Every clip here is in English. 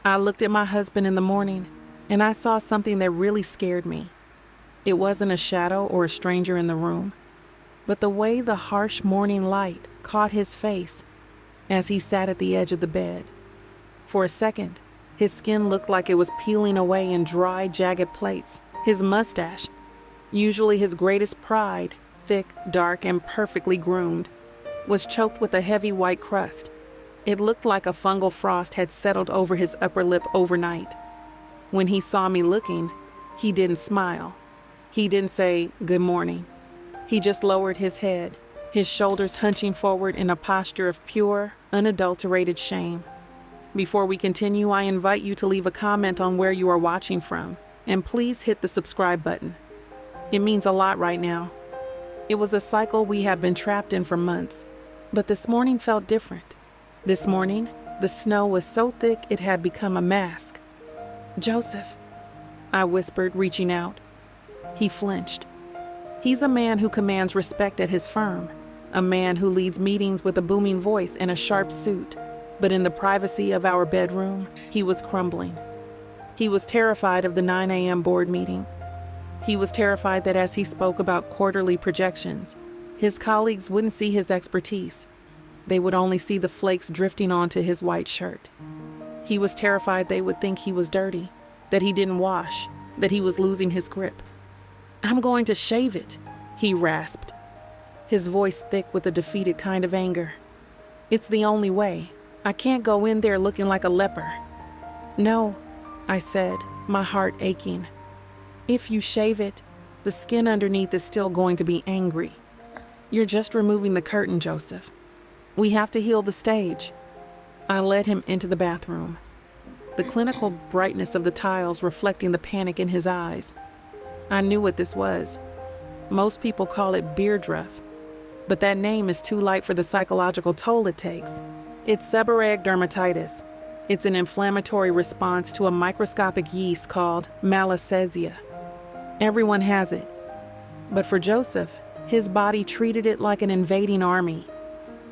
I looked at my husband in the morning, and I saw something that really scared me. It wasn't a shadow or a stranger in the room, but the way the harsh morning light caught his face as he sat at the edge of the bed. For a second, his skin looked like it was peeling away in dry, jagged plates. His mustache, usually his greatest pride, thick, dark, and perfectly groomed, was choked with a heavy white crust. It looked like a fungal frost had settled over his upper lip overnight. When he saw me looking, he didn't smile. He didn't say, "Good morning." He just lowered his head, his shoulders hunching forward in a posture of pure, unadulterated shame. Before we continue, I invite you to leave a comment on where you are watching from, and please hit the subscribe button. It means a lot right now. It was a cycle we had been trapped in for months, but this morning felt different. This morning, the snow was so thick it had become a mask. "Joseph," I whispered, reaching out. He flinched. He's a man who commands respect at his firm, a man who leads meetings with a booming voice and a sharp suit, but in the privacy of our bedroom, he was crumbling. He was terrified of the 9 a.m. board meeting. He was terrified that as he spoke about quarterly projections, his colleagues wouldn't see his expertise. They would only see the flakes drifting onto his white shirt. He was terrified they would think he was dirty, that he didn't wash, that he was losing his grip. "I'm going to shave it," he rasped, his voice thick with a defeated kind of anger. "It's the only way. I can't go in there looking like a leper." "No," I said, my heart aching. "If you shave it, the skin underneath is still going to be angry. You're just removing the curtain, Joseph. We have to heal the stage." I led him into the bathroom, the clinical brightness of the tiles reflecting the panic in his eyes. I knew what this was. Most people call it Dandruff, but that name is too light for the psychological toll it takes. It's seborrheic dermatitis. It's an inflammatory response to a microscopic yeast called malassezia. Everyone has it. But for Joseph, his body treated it like an invading army.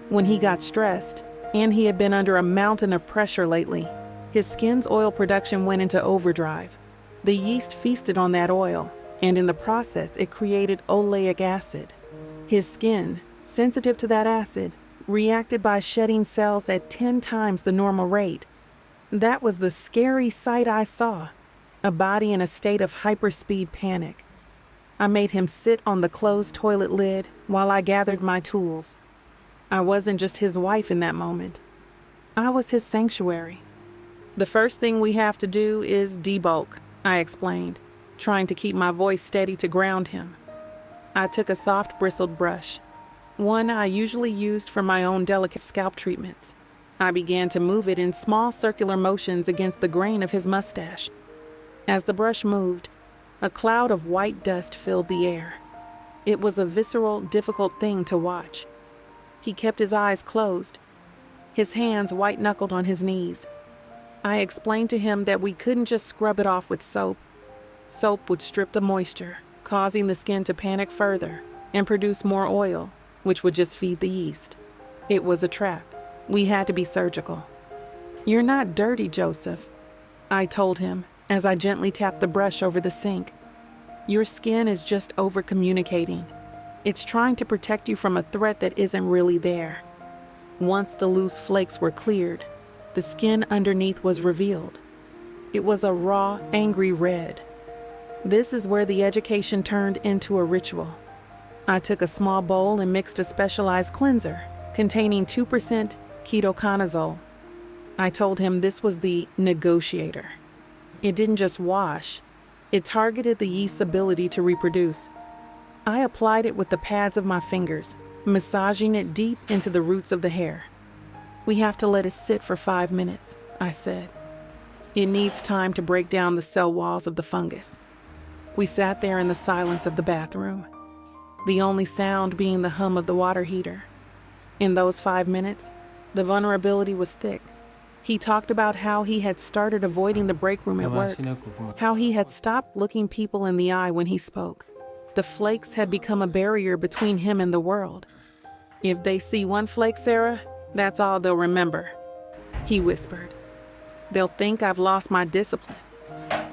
When he got stressed, and he had been under a mountain of pressure lately, his skin's oil production went into overdrive. The yeast feasted on that oil, and in the process, it created oleic acid. His skin, sensitive to that acid, reacted by shedding cells at 10 times the normal rate. That was the scary sight I saw, a body in a state of hyperspeed panic. I made him sit on the closed toilet lid while I gathered my tools. I wasn't just his wife in that moment. I was his sanctuary. "The first thing we have to do is debulk," I explained, trying to keep my voice steady to ground him. I took a soft bristled brush, one I usually used for my own delicate scalp treatments. I began to move it in small circular motions against the grain of his mustache. As the brush moved, a cloud of white dust filled the air. It was a visceral, difficult thing to watch. He kept his eyes closed, his hands white-knuckled on his knees. I explained to him that we couldn't just scrub it off with soap. Soap would strip the moisture, causing the skin to panic further and produce more oil, which would just feed the yeast. It was a trap. We had to be surgical. "You're not dirty, Joseph," I told him as I gently tapped the brush over the sink. "Your skin is just over-communicating. It's trying to protect you from a threat that isn't really there." Once the loose flakes were cleared, the skin underneath was revealed. It was a raw, angry red. This is where the education turned into a ritual. I took a small bowl and mixed a specialized cleanser containing 2% ketoconazole. I told him this was the negotiator. It didn't just wash, it targeted the yeast's ability to reproduce. I applied it with the pads of my fingers, massaging it deep into the roots of the hair. "We have to let it sit for 5 minutes," I said. "It needs time to break down the cell walls of the fungus." We sat there in the silence of the bathroom, the only sound being the hum of the water heater. In those 5 minutes, the vulnerability was thick. He talked about how he had started avoiding the break room at work, how he had stopped looking people in the eye when he spoke. The flakes had become a barrier between him and the world. "If they see one flake, Sarah, that's all they'll remember," he whispered. They'll think I've lost my discipline.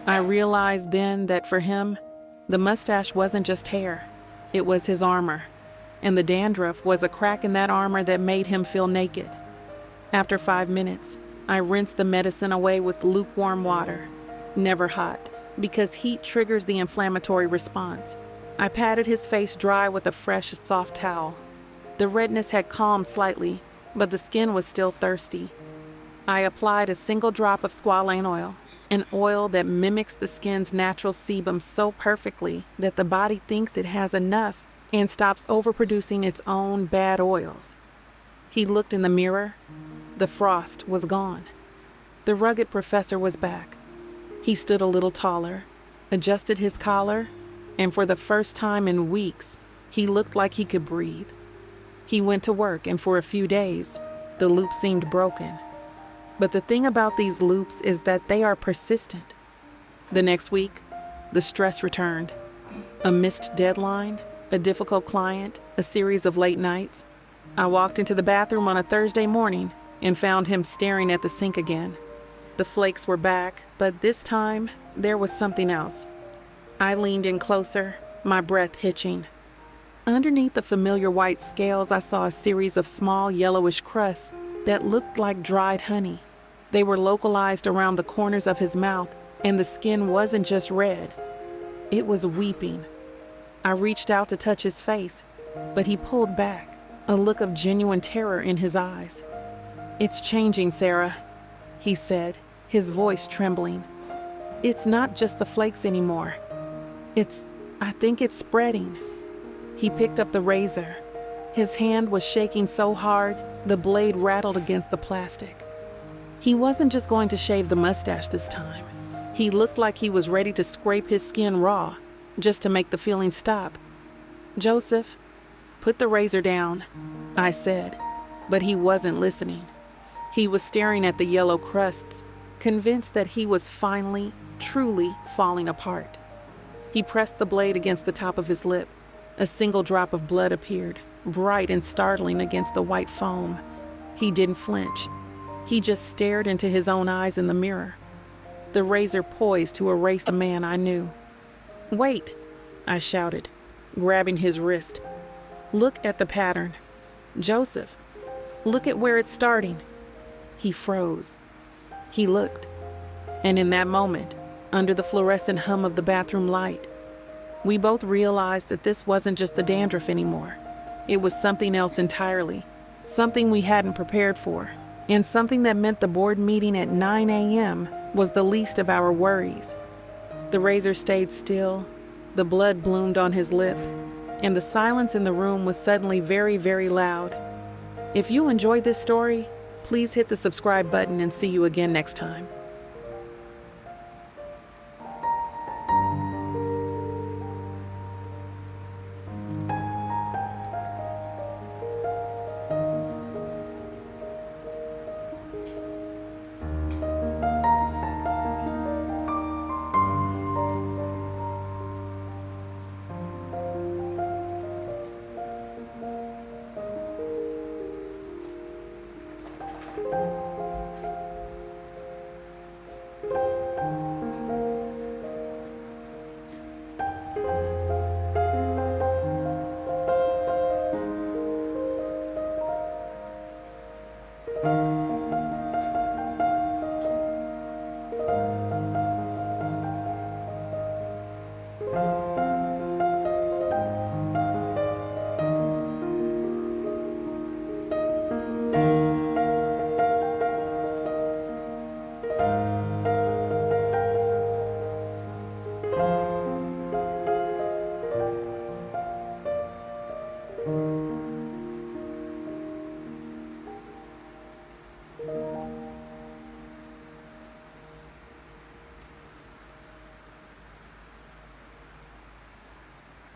I realized then that for him, the mustache wasn't just hair, it was his armor. And the dandruff was a crack in that armor that made him feel naked. After 5 minutes, I rinsed the medicine away with lukewarm water, never hot, because heat triggers the inflammatory response. I patted his face dry with a fresh, soft towel. The redness had calmed slightly, but the skin was still thirsty. I applied a single drop of squalane oil, an oil that mimics the skin's natural sebum so perfectly that the body thinks it has enough and stops overproducing its own bad oils. He looked in the mirror. The frost was gone. The rugged professor was back. He stood a little taller, adjusted his collar, and for the first time in weeks, he looked like he could breathe. He went to work, and for a few days, the loop seemed broken. But the thing about these loops is that they are persistent. The next week, the stress returned. A missed deadline, a difficult client, a series of late nights. I walked into the bathroom on a Thursday morning and found him staring at the sink again. The flakes were back, but this time, there was something else. I leaned in closer, my breath hitching. Underneath the familiar white scales, I saw a series of small yellowish crusts that looked like dried honey. They were localized around the corners of his mouth, and the skin wasn't just red. It was weeping. I reached out to touch his face, but he pulled back, a look of genuine terror in his eyes. "It's changing, Sarah," he said, his voice trembling. "It's not just the flakes anymore. I think it's spreading." He picked up the razor. His hand was shaking so hard, the blade rattled against the plastic. He wasn't just going to shave the mustache this time. He looked like he was ready to scrape his skin raw, just to make the feeling stop. "Joseph, put the razor down," I said, but he wasn't listening. He was staring at the yellow crusts, convinced that he was finally, truly falling apart. He pressed the blade against the top of his lip. A single drop of blood appeared, bright and startling against the white foam. He didn't flinch. He just stared into his own eyes in the mirror. The razor poised to erase the man I knew. "Wait," I shouted, grabbing his wrist. "Look at the pattern. Joseph, look at where it's starting." He froze. He looked. And in that moment, under the fluorescent hum of the bathroom light, we both realized that this wasn't just the dandruff anymore. It was something else entirely, something we hadn't prepared for, and something that meant the board meeting at 9 a.m. was the least of our worries. The razor stayed still, the blood bloomed on his lip, and the silence in the room was suddenly very, very loud. If you enjoyed this story, please hit the subscribe button and see you again next time.